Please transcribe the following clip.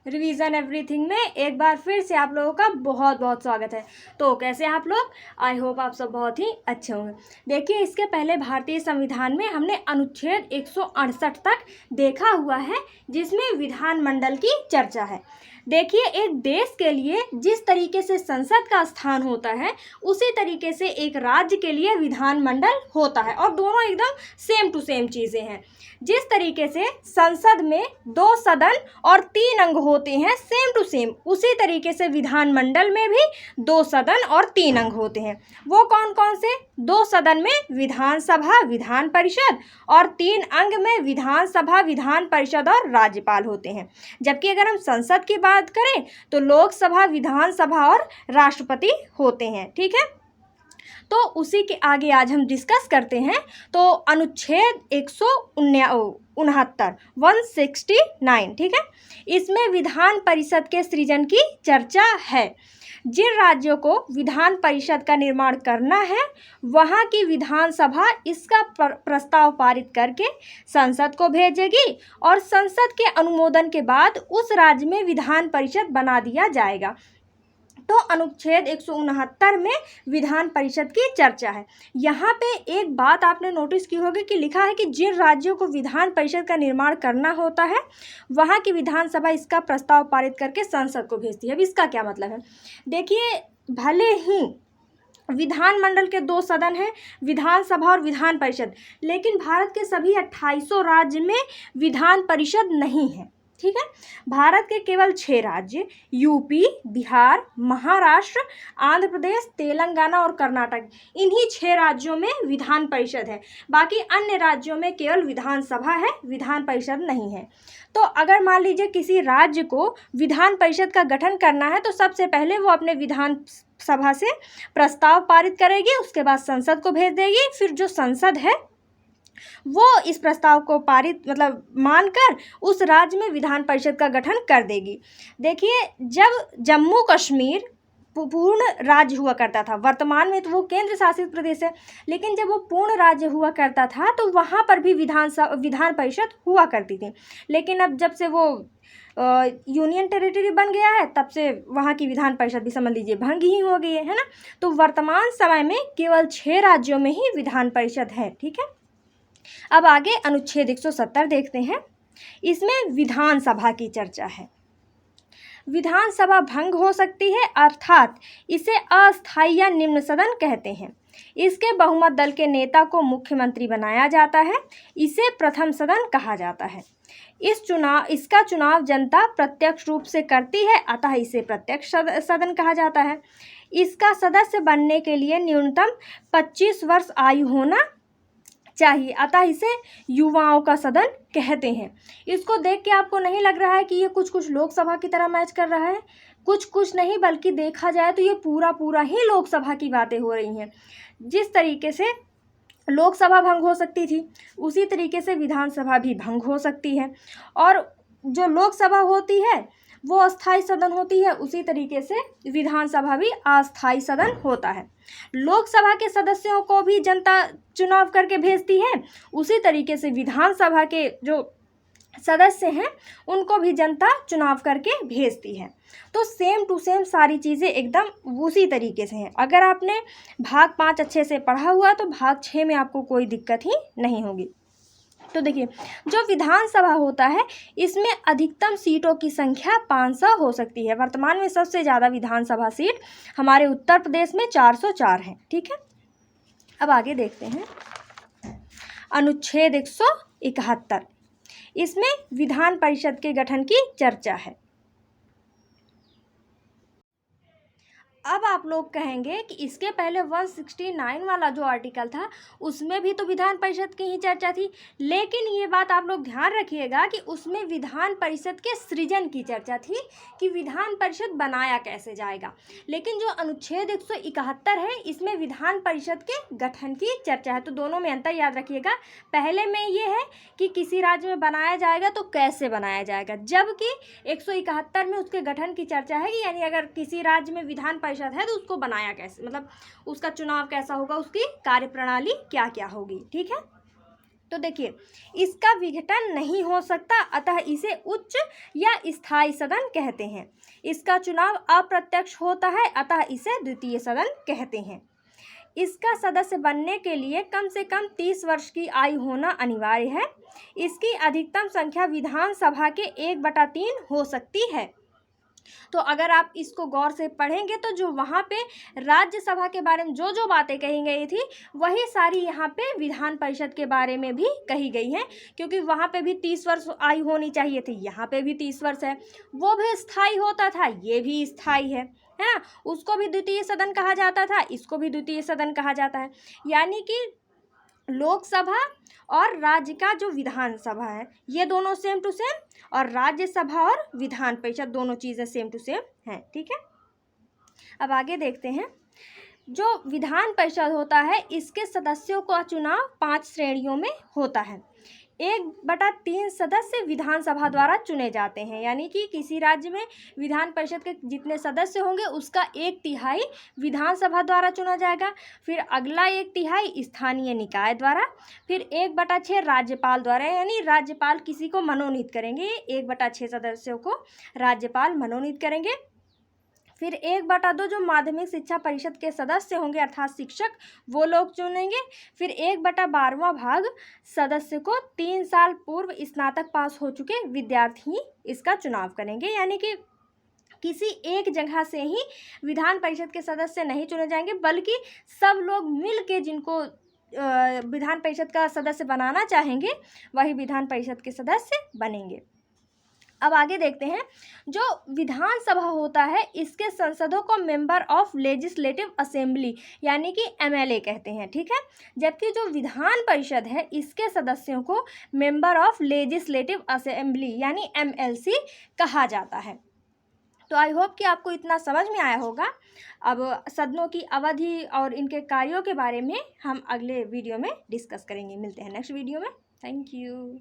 Revision everything में एक बार फिर से आप लोगों का बहुत बहुत स्वागत है। तो कैसे हैं आप लोग? आई होप आप सब बहुत ही अच्छे होंगे। देखिए, इसके पहले भारतीय संविधान में हमने अनुच्छेद 168 तक देखा हुआ है, जिसमें विधानमंडल की चर्चा है। देखिए, एक देश के लिए जिस तरीके से संसद का स्थान होता है, उसी तरीके से एक राज्य के लिए विधानमंडल होता है, और दोनों एकदम सेम टू सेम चीज़ें हैं। जिस तरीके से संसद में 2 सदन और 3 अंग होते हैं, सेम टू सेम उसी तरीके से विधानमंडल में भी 2 सदन और 3 अंग होते हैं। वो कौन कौन से? 2 सदन में विधानसभा, विधान परिषद, और 3 अंग में विधानसभा, विधान परिषद और राज्यपाल होते हैं। जबकि अगर हम संसद की बात करें तो लोकसभा, विधानसभा और राष्ट्रपति होते हैं। ठीक है, तो उसी के आगे आज हम डिस्कस करते हैं। तो अनुच्छेद 169, ठीक है, इसमें विधान परिषद के सृजन की चर्चा है। जिन राज्यों को विधान परिषद का निर्माण करना है, वहाँ की विधानसभा इसका प्रस्ताव पारित करके संसद को भेजेगी, और संसद के अनुमोदन के बाद उस राज्य में विधान परिषद बना दिया जाएगा। तो अनुच्छेद 169 में विधान परिषद की चर्चा है। यहाँ पे एक बात आपने नोटिस की होगी कि लिखा है कि जिन राज्यों को विधान परिषद का निर्माण करना होता है, वहाँ की विधानसभा इसका प्रस्ताव पारित करके संसद को भेजती है। अब इसका क्या मतलब है? देखिए, भले ही विधानमंडल के 2 सदन हैं, विधानसभा और विधान परिषद, लेकिन भारत के सभी 2800 राज्य में विधान परिषद नहीं है। ठीक है, भारत के केवल 6 राज्य यूपी, बिहार, महाराष्ट्र, आंध्र प्रदेश, तेलंगाना और कर्नाटक, इन्हीं 6 राज्यों में विधान परिषद है। बाकी अन्य राज्यों में केवल विधानसभा है, विधान परिषद नहीं है। तो अगर मान लीजिए किसी राज्य को विधान परिषद का गठन करना है, तो सबसे पहले वो अपने विधान सभा से प्रस्ताव पारित करेगी, उसके बाद संसद को भेज देगी। फिर जो संसद है वो इस प्रस्ताव को पारित मानकर उस राज्य में विधान परिषद का गठन कर देगी। देखिए, जब जम्मू कश्मीर पूर्ण राज्य हुआ करता था, वर्तमान में तो वो केंद्र शासित प्रदेश है, लेकिन जब वो पूर्ण राज्य हुआ करता था तो वहाँ पर भी विधान परिषद हुआ करती थी। लेकिन अब जब से वो यूनियन टेरिटरी बन गया है, तब से वहाँ की विधान परिषद भी समझ लीजिए भंग ही हो गई है ना। तो वर्तमान समय में केवल 6 राज्यों में ही विधान परिषद है। ठीक है, अब आगे अनुच्छेद 170 देखते हैं। इसमें विधानसभा की चर्चा है। विधानसभा भंग हो सकती है, अर्थात इसे अस्थायी या निम्न सदन कहते हैं। इसके बहुमत दल के नेता को मुख्यमंत्री बनाया जाता है। इसे प्रथम सदन कहा जाता है। इसका चुनाव जनता प्रत्यक्ष रूप से करती है, अतः इसे प्रत्यक्ष सदन कहा जाता है। इसका सदस्य बनने के लिए न्यूनतम 25 वर्ष आयु होना चाहिए, अतः इसे युवाओं का सदन कहते हैं। इसको देख के आपको नहीं लग रहा है कि ये कुछ लोकसभा की तरह मैच कर रहा है? कुछ नहीं, बल्कि देखा जाए तो ये पूरा ही लोकसभा की बातें हो रही हैं। जिस तरीके से लोकसभा भंग हो सकती थी, उसी तरीके से विधानसभा भी भंग हो सकती है, और जो लोकसभा होती है वो अस्थायी सदन होती है, उसी तरीके से विधानसभा भी अस्थायी सदन होता है। लोकसभा के सदस्यों को भी जनता चुनाव करके भेजती है, उसी तरीके से विधानसभा के जो सदस्य हैं उनको भी जनता चुनाव करके भेजती है। तो सेम टू सेम सारी चीज़ें एकदम उसी तरीके से हैं। अगर आपने भाग 5 अच्छे से पढ़ा हुआ तो भाग 6 में आपको कोई दिक्कत ही नहीं होगी। तो देखिए, जो विधानसभा होता है, इसमें अधिकतम सीटों की संख्या 500 हो सकती है। वर्तमान में सबसे ज़्यादा विधानसभा सीट हमारे उत्तर प्रदेश में 404 हैं। ठीक है, अब आगे देखते हैं अनुच्छेद 171। इसमें विधान परिषद के गठन की चर्चा है। अब आप लोग कहेंगे कि इसके पहले 169 वाला जो आर्टिकल था, उसमें भी तो विधान परिषद की ही चर्चा थी, लेकिन ये बात आप लोग ध्यान रखिएगा कि उसमें विधान परिषद के सृजन की चर्चा थी कि विधान परिषद बनाया कैसे जाएगा। लेकिन जो अनुच्छेद 171 है, इसमें विधान परिषद के गठन की चर्चा है। तो दोनों में अंतर याद रखिएगा। पहले में ये है कि किसी राज्य में बनाया जाएगा तो कैसे बनाया जाएगा, जबकि 171 में उसके गठन की चर्चा है, यानी अगर किसी राज्य में विधान परिषद है तो उसको बनाया कैसे, उसका चुनाव कैसा होगा, उसकी कार्यप्रणाली क्या क्या होगी। ठीक है, तो देखिए, इसका विघटन नहीं हो सकता, अतः इसे उच्च या स्थायी सदन कहते हैं। इसका चुनाव अप्रत्यक्ष होता है, अतः इसे द्वितीय सदन कहते हैं। इसका सदस्य बनने के लिए कम से कम 30 वर्ष की आयु होना अनिवार्य है। इसकी अधिकतम संख्या विधानसभा के 1/3 हो सकती है। तो अगर आप इसको गौर से पढ़ेंगे तो जो वहाँ पे राज्यसभा के बारे में जो जो बातें कही गई थी वही सारी यहाँ पे विधान परिषद के बारे में भी कही गई हैं, क्योंकि वहाँ पे भी 30 वर्ष आयु होनी चाहिए थी, यहाँ पे भी 30 वर्ष है। वो भी स्थायी होता था, ये भी स्थायी है ना। उसको भी द्वितीय सदन कहा जाता था, इसको भी द्वितीय सदन कहा जाता है। यानी कि लोकसभा और राज्य का जो विधानसभा है ये दोनों सेम टू सेम, और राज्यसभा और विधान परिषद दोनों चीज़ें सेम टू सेम हैं। ठीक है, अब आगे देखते हैं। जो विधान परिषद होता है इसके सदस्यों का चुनाव 5 श्रेणियों में होता है। 1/3 सदस्य विधानसभा द्वारा चुने जाते हैं, यानी कि किसी राज्य में विधान परिषद के जितने सदस्य होंगे उसका 1/3 विधानसभा द्वारा चुना जाएगा। फिर अगला 1/3 स्थानीय निकाय द्वारा, फिर 1/6 राज्यपाल द्वारा, यानी राज्यपाल किसी को मनोनीत करेंगे, 1/6 सदस्यों को राज्यपाल मनोनीत करेंगे। फिर 1/2 जो माध्यमिक शिक्षा परिषद के सदस्य होंगे अर्थात शिक्षक, वो लोग चुनेंगे। फिर 1/12वां भाग सदस्य को 3 साल पूर्व स्नातक पास हो चुके विद्यार्थी इसका चुनाव करेंगे, यानी कि किसी एक जगह से ही विधान परिषद के सदस्य नहीं चुने जाएंगे, बल्कि सब लोग मिल के जिनको विधान परिषद का सदस्य बनाना चाहेंगे वही विधान परिषद के सदस्य बनेंगे। अब आगे देखते हैं। जो विधानसभा होता है इसके सांसदों को मेंबर ऑफ लेजिस्लेटिव असेंबली यानी कि एमएलए कहते हैं। ठीक है, जबकि जो विधान परिषद है इसके सदस्यों को मेंबर ऑफ लेजिस्लेटिव असेंबली यानी एमएलसी कहा जाता है। तो आई होप कि आपको इतना समझ में आया होगा। अब सदनों की अवधि और इनके कार्यों के बारे में हम अगले वीडियो में डिस्कस करेंगे। मिलते हैं नेक्स्ट वीडियो में। Thank you.